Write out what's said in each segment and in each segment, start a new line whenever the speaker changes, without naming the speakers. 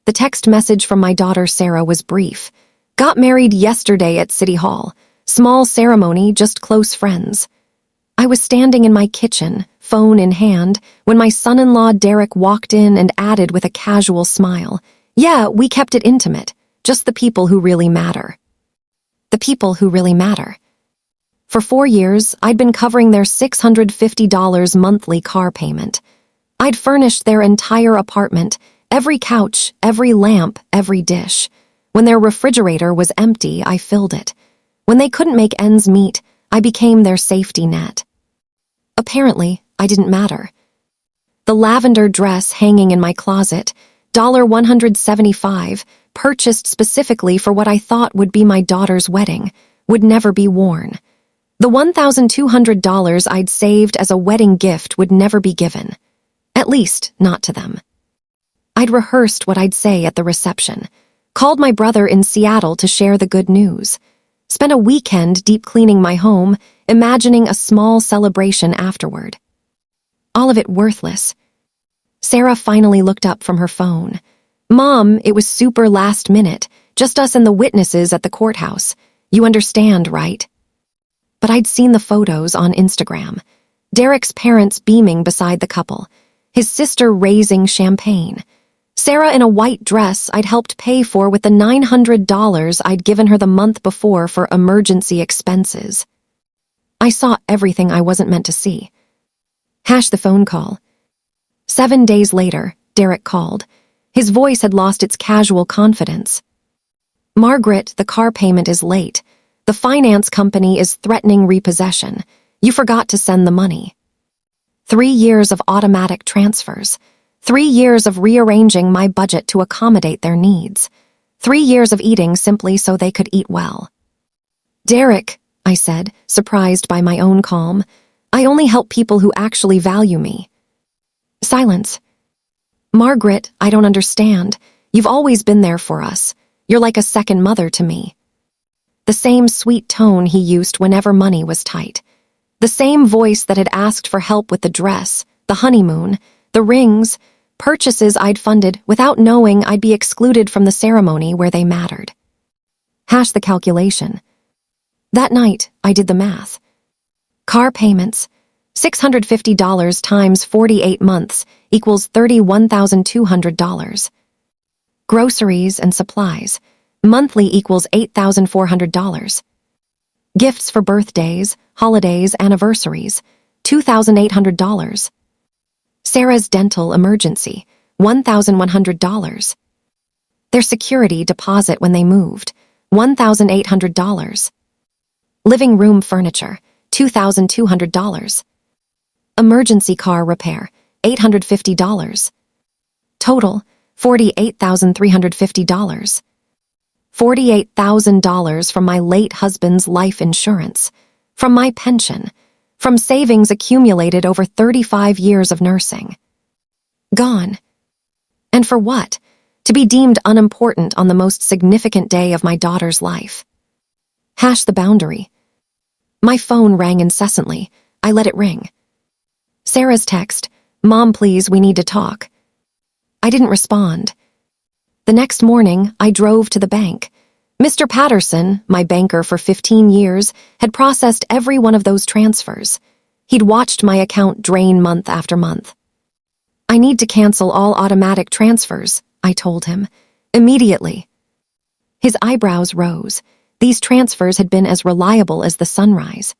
The text message from my daughter Sarah was brief. Got married yesterday at City Hall. Small ceremony, just close friends. I was standing in my kitchen, phone in hand, when my son-in-law Derek walked in and added with a casual smile, "Yeah, we kept it intimate. Just the people who really matter." The people who really matter. For 4 years, I'd been covering their $650 monthly car payment. I'd furnished their entire apartment, every couch, every lamp, every dish. When their refrigerator was empty, I filled it. When they couldn't make ends meet, I became their safety net. Apparently, I didn't matter. The lavender dress hanging in my closet, $175, purchased specifically for what I thought would be my daughter's wedding, would never be worn. The $1,200 I'd saved as a wedding gift would never be given. At least, not to them. I'd rehearsed what I'd say at the reception, called my brother in Seattle to share the good news, spent a weekend deep cleaning my home, imagining a small celebration afterward. All of it worthless. Sarah finally looked up from her phone. "Mom, it was super last minute, just us and the witnesses at the courthouse. You understand, right?" But I'd seen the photos on Instagram. Derek's parents beaming beside the couple, his sister raising champagne. Sarah in a white dress I'd helped pay for with the $900 I'd given her the month before for emergency expenses. I saw everything I wasn't meant to see. The phone call. 7 days later, Derek called. His voice had lost its casual confidence. "Margaret, the car payment is late. The finance company is threatening repossession. You forgot to send the money." 3 years of automatic transfers. 3 years of rearranging my budget to accommodate their needs. 3 years of eating simply so they could eat well. "Derek," I said, surprised by my own calm, "I only help people who actually value me." Silence. "Margaret, I don't understand. You've always been there for us. You're like a second mother to me." The same sweet tone he used whenever money was tight. The same voice that had asked for help with the dress, the honeymoon, the rings, purchases I'd funded without knowing I'd be excluded from the ceremony where they mattered. The calculation. That night, I did the math. Car payments, $650 times 48 months equals $31,200. Groceries and supplies, monthly equals $8,400. Gifts for birthdays, holidays, anniversaries, $2,800. Sarah's dental emergency, $1,100. Their security deposit when they moved, $1,800. Living room furniture, $2,200. Emergency car repair, $850. Total, $48,350. $48,000 from my late husband's life insurance, from my pension, from savings accumulated over 35 years of nursing. Gone. And for what? To be deemed unimportant on the most significant day of my daughter's life. The boundary. My phone rang incessantly. I let it ring. Sarah's text, "Mom, please, we need to talk." I didn't respond. The next morning, I drove to the bank. Mr. Patterson, my banker for 15 years, had processed every one of those transfers. He'd watched my account drain month after month. "I need to cancel all automatic transfers," I told him, "immediately." His eyebrows rose. These transfers had been as reliable as the sunrise.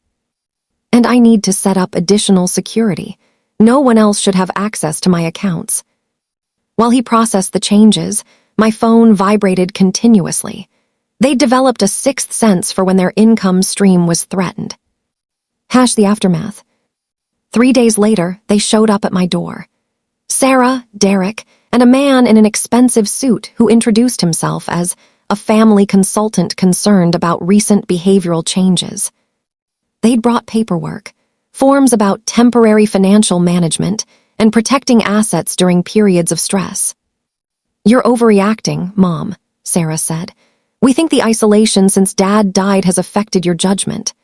"And I need to set up additional security. No one else should have access to my accounts." While he processed the changes, my phone vibrated continuously. They developed a sixth sense for when their income stream was threatened. The aftermath. 3 days later, they showed up at my door. Sarah, Derek, and a man in an expensive suit who introduced himself as a family consultant concerned about recent behavioral changes. They'd brought paperwork, forms about temporary financial management, and protecting assets during periods of stress. "You're overreacting, Mom," Sarah said. "We think the isolation since Dad died has affected your judgment."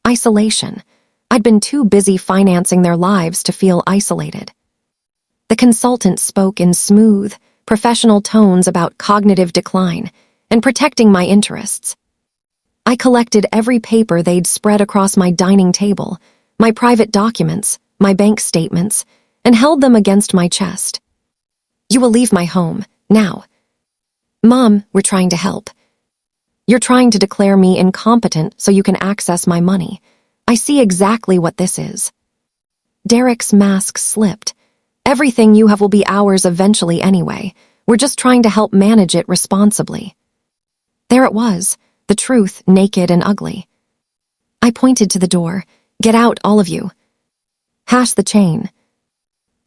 Isolation. I'd been too busy financing their lives to feel isolated. The consultant spoke in smooth, professional tones about cognitive decline, and protecting my interests. I collected every paper they'd spread across my dining table, my private documents, my bank statements, and held them against my chest. You will leave my home, now. Mom, we're trying to help. You're trying to declare me incompetent so you can access my money. I see exactly what this is. Derek's mask slipped. Everything you have will be ours eventually anyway. We're just trying to help manage it responsibly. There it was, the truth, naked and ugly. I pointed to the door. Get out, all of you. Hash the chain.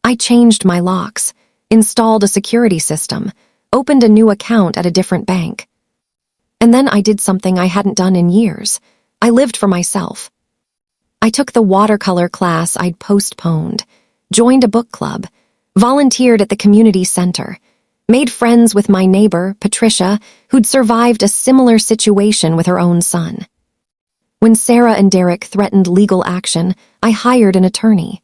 I changed my locks, installed a security system, opened a new account at a different bank. And then I did something I hadn't done in years. I lived for myself. I took the watercolor class I'd postponed, joined a book club, volunteered at the community center, made friends with my neighbor, Patricia, who'd survived a similar situation with her own son. When Sarah and Derek threatened legal action, I hired an attorney.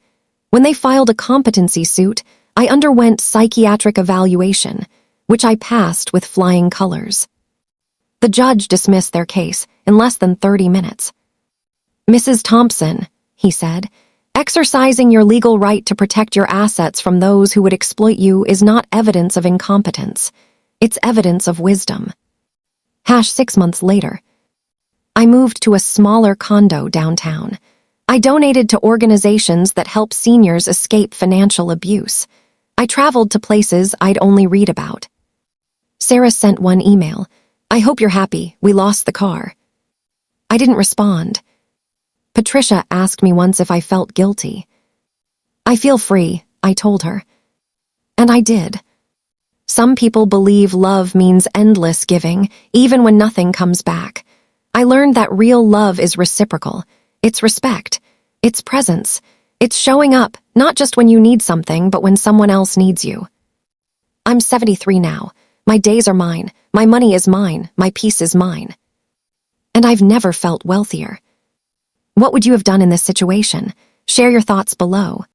When they filed a competency suit, I underwent psychiatric evaluation, which I passed with flying colors. The judge dismissed their case in less than 30 minutes. Mrs. Thompson, he said, exercising your legal right to protect your assets from those who would exploit you is not evidence of incompetence. It's evidence of wisdom. 6 months later, I moved to a smaller condo downtown. I donated to organizations that help seniors escape financial abuse. I traveled to places I'd only read about. Sarah sent one email. I hope you're happy. We lost the car. I didn't respond. Patricia asked me once if I felt guilty. I feel free, I told her. And I did. Some people believe love means endless giving, even when nothing comes back. I learned that real love is reciprocal. It's respect. It's presence. It's showing up, not just when you need something, but when someone else needs you. I'm 73 now. My days are mine. My money is mine. My peace is mine. And I've never felt wealthier. What would you have done in this situation? Share your thoughts below.